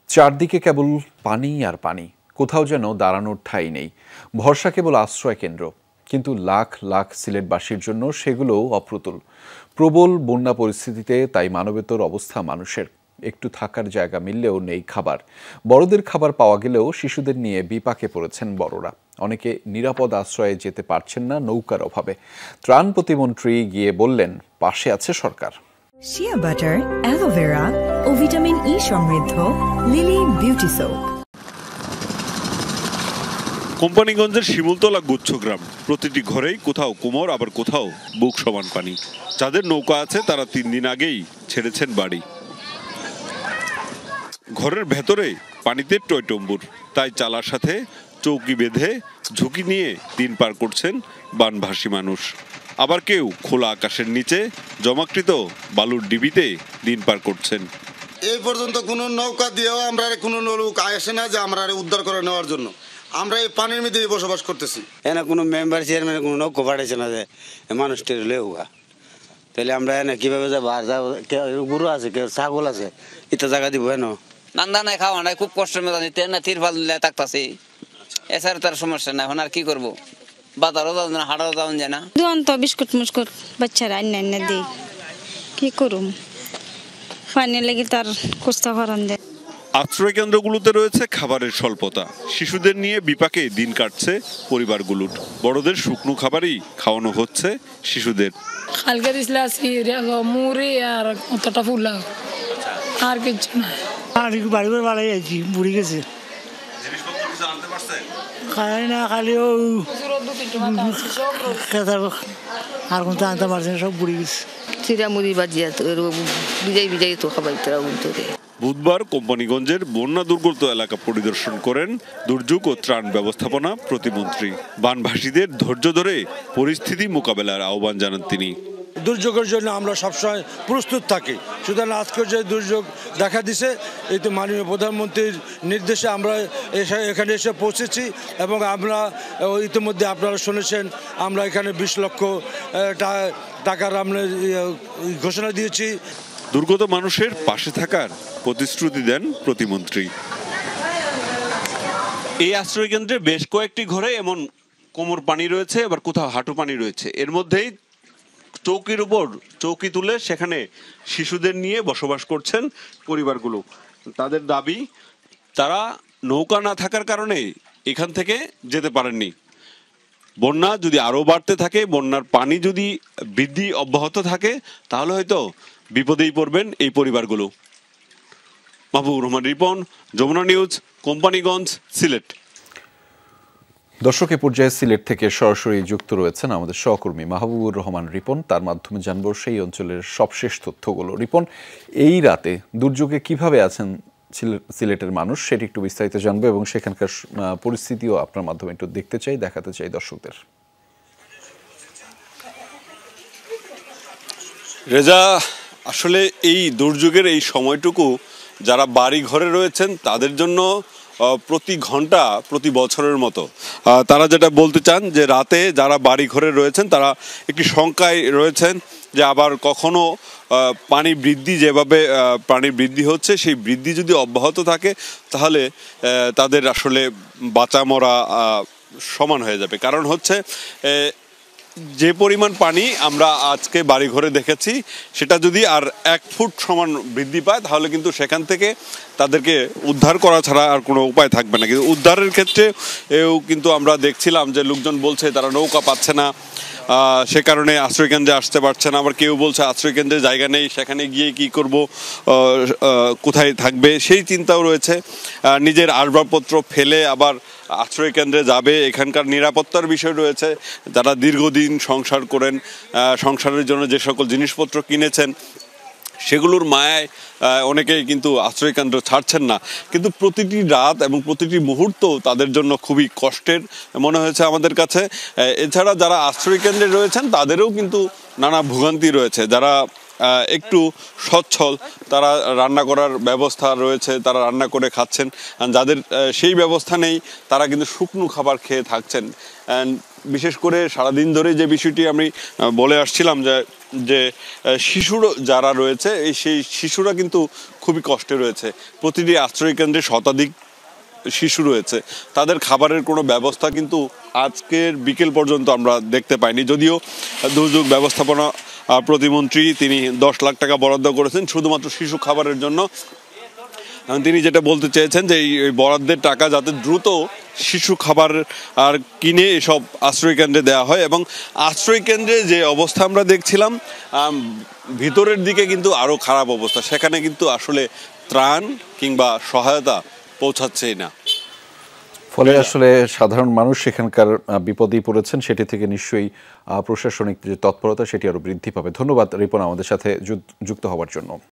চারদিকে কেবল পানি আর পানি, কোথাও যেন দাঁড়ানোর ঠাঁই নেই। ভরসা কেবল আশ্রয় কেন্দ্র, কিন্তু লাখ লাখ সিলেটবাসীর জন্য সেগুলোও অপ্রতুল। প্রবল বন্যা পরিস্থিতিতে তাই মানবেতর অবস্থা মানুষের। একটু থাকার জায়গা মিললেও নেই খাবার। বড়দের খাবার পাওয়া গেলেও শিশুদের নিয়ে বিপাকে পড়েছেন বড়রা। অনেকে নিরাপদ আশ্রয়ে যেতে পারছেন না নৌকার অভাবে। ত্রাণ প্রতিমন্ত্রী গিয়ে বললেন, পাশে আছে সরকার। শিয়া বাটার, অ্যালোভেরা ও ভিটামিন ই সমৃদ্ধ লিলি বিউটি সোপ। কোম্পানিগঞ্জের শিমুলতলা গুচ্ছগ্রাম, প্রতিটি ঘরেই কোথাও কোমর আবার কোথাও বুক সমান পানি। যাদের নৌকা আছে তারা 3 দিন আগেই ছেড়েছেন বাড়ি। ঘরের ভেতরে পানিতে টইটম্বুর, তাই চালার সাথে চৌকি বেঁধে ঝুঁকি নিয়ে দিন পার করছেন বানভাসী মানুষ। আবার কেউ খোলা আকাশের নিচে জমাকৃত বালুর ডিবিতে দিন পার করছেন। এই পর্যন্ত কোনো নৌকা দিয়েও আমরা কোনো লোক আসে না যে আমরা উদ্ধার করে নেওয়ার জন্য। আমরা এই পানির মধ্যেই বসবাস করতেছি। এনে কোনো মেম্বার চেয়ারম্যান কোনো নৌকা পাঠাইছে না যে মানুষটির লেউগা, তাহলে আমরা এনে কিভাবে যাবো? আর যাবো, গরু আছে, কেউ ছাগল আছে, এটা জায়গা দিব এনো নান্দা নাই, খাওয়া নাই, খুব কষ্টের মধ্যে তিরপাল থাকতাছি। এছাড়া তার সমস্যা নাই। এখন আর কি করবো? বাজারও যাওয়া যায় না, হাটাও যাওয়া যায় না। তো বিস্কুট মুস্কুট বাচ্চারা আইনা দিই, কি করুম? পানি লেগে তার কষ্ট করান দেয়। আশ্রয় কেন্দ্রগুলোতে রয়েছে খাবারের স্বল্পতা। শিশুদের নিয়ে বিপাকে দিন কাটছে পরিবারগুলোর। বড়দের শুকনো খাবারই খাওয়ানো হচ্ছে শিশুদের। কালকে দিছিল মুড়ি আর কতটা ফুলা, আর কিছু না। বাড়ি করে বাড়াই আছি, বুড়ি গেছে খাই না, খালি আর কোন আনতে পারছে না, সব বুড়ি গেছে। চিরামুড়ি বাজিয়া বিজাই বিজাই তো খাবার বুধবার কোম্পানিগঞ্জের বন্যা দুর্গত এলাকা পরিদর্শন করেন দুর্যোগ ও ত্রাণ ব্যবস্থাপনা প্রতিমন্ত্রী। বানভাসীদের ধৈর্য ধরে পরিস্থিতি মোকাবেলার আহ্বান জানান তিনি। দুর্যোগের জন্য আমরা সবসময় প্রস্তুত থাকি। সুতরাং আজকে যে দুর্যোগ দেখা দিছে, এই তো মাননীয় প্রধানমন্ত্রীর নির্দেশে আমরা এখানে এসে পৌঁছেছি এবং আমরা ইতিমধ্যে আপনারা শুনেছেন আমরা এখানে 20 লক্ষ টাকার আমরা ঘোষণা দিয়েছি। দুর্গত মানুষের পাশে থাকার প্রতিশ্রুতি দেন প্রতিমন্ত্রী। এই আশ্রয় কেন্দ্রে বেশ কয়েকটি ঘরে এমন কোমর পানি রয়েছে, আবার কোথাও হাঁটু পানি রয়েছে। এর মধ্যেই চৌকির উপর চৌকি তুলে সেখানে শিশুদের নিয়ে বসবাস করছেন পরিবারগুলো। তাদের দাবি, তারা নৌকা না থাকার কারণে এখান থেকে যেতে পারেননি। বন্যা যদি আরও বাড়তে থাকে, বন্যার পানি যদি বৃদ্ধি অব্যাহত থাকে, তাহলে হয়তো বিপদেই পড়বেন এই পরিবারগুলো। মাহবুবুর রহমান রিপন, যমুনা নিউজ, কোম্পানিগঞ্জ, সিলেট। দর্শক, এ পর্যায়ে সিলেট থেকে সরাসরি যুক্ত রয়েছেন আমাদের সহকর্মী মাহবুবুর রহমান রিপন। তার মাধ্যমে জানব সেই অঞ্চলের সবশেষ তথ্যগুলো। রিপন, এই রাতে দুর্যোগে কিভাবে আছেন সিলেটের মানুষ, সেটি একটু বিস্তারিত জানবো এবং সেখানকার পরিস্থিতিও আপনার মাধ্যমে একটু দেখতে চাই, দেখাতে চাই দর্শকদের। রেজা, আসলে এই দুর্যোগের এই সময়টুকু যারা বাড়ি ঘরে রয়েছেন তাদের জন্য প্রতি ঘন্টা প্রতি বছরের মতো। তারা যেটা বলতে চান যে রাতে যারা বাড়ি ঘরে রয়েছেন তারা একটি শঙ্কায় রয়েছেন যে আবার কখনো পানি বৃদ্ধি, যেভাবে পানি বৃদ্ধি হচ্ছে সেই বৃদ্ধি যদি অব্যাহত থাকে তাহলে তাদের আসলে বাঁচা মরা সমান হয়ে যাবে। কারণ হচ্ছে যে পরিমাণ পানি আমরা আজকে বাড়ি ঘরে দেখেছি, সেটা যদি আর 1 ফুট সমান বৃদ্ধি পায় তাহলে কিন্তু সেখান থেকে তাদেরকে উদ্ধার করা ছাড়া আর কোনো উপায় থাকবে না। কিন্তু উদ্ধারের ক্ষেত্রে কিন্তু আমরা দেখছিলাম যে লোকজন বলছে তারা নৌকা পাচ্ছে না, সে কারণে আশ্রয়কেন্দ্রে আসতে পারছে না। আবার কেউ বলছে আশ্রয়কেন্দ্রে জায়গা নেই, সেখানে গিয়ে কি করব, কোথায় থাকবে সেই চিন্তাও রয়েছে। নিজের আসবাবপত্র ফেলে আবার আশ্রয় কেন্দ্রে যাবে, এখানকার নিরাপত্তার বিষয় রয়েছে। যারা দীর্ঘদিন সংসার করেন, সংসারের জন্য যে সকল জিনিসপত্র কিনেছেন সেগুলোর মায়ায় অনেকেই কিন্তু আশ্রয়কেন্দ্র ছাড়ছেন না। কিন্তু প্রতিটি রাত এবং প্রতিটি মুহূর্ত তাদের জন্য খুবই কষ্টের মনে হয়েছে আমাদের কাছে। এছাড়া যারা আশ্রয়কেন্দ্রে রয়েছেন তাদেরও কিন্তু নানা ভোগান্তি রয়েছে। যারা একটু সচ্ছল তারা রান্না করার ব্যবস্থা রয়েছে, তারা রান্না করে খাচ্ছেন। যাদের সেই ব্যবস্থা নেই তারা কিন্তু শুকনো খাবার খেয়ে থাকছেন। বিশেষ করে সারাদিন ধরে যে বিষয়টি আমি বলে আসছিলাম যে শিশুরা যারা রয়েছে সেই শিশুরা কিন্তু খুবই কষ্টে রয়েছে। প্রতিটি আশ্রয় কেন্দ্রে শতাধিক শিশু রয়েছে, তাদের খাবারের কোনো ব্যবস্থা কিন্তু আজকের বিকেল পর্যন্ত আমরা দেখতে পাইনি। যদিও দুর্যোগ ব্যবস্থাপনা প্রতিমন্ত্রী তিনি 10 লাখ টাকা বরাদ্দ করেছেন শুধুমাত্র শিশু খাবারের জন্য। তিনি যেটা বলতে চেয়েছেন যে এই বরাদ্দের টাকা যাতে দ্রুত শিশু খাবার আর কিনে এসব আশ্রয় কেন্দ্রে দেওয়া হয়। এবং আশ্রয় কেন্দ্রে যে অবস্থা আমরা দেখছিলাম, ভিতরের দিকে কিন্তু আরও খারাপ অবস্থা, সেখানে কিন্তু আসলে ত্রাণ কিংবা সহায়তা পৌঁছাচ্ছেই না। ফলে আসলে সাধারণ মানুষ সেখানকার বিপদেই পড়েছেন, সেটি থেকে নিশ্চয়ই প্রশাসনিক যে তৎপরতা সেটি আরও বৃদ্ধি পাবে। ধন্যবাদ রিপন আমাদের সাথে যুক্ত হওয়ার জন্য।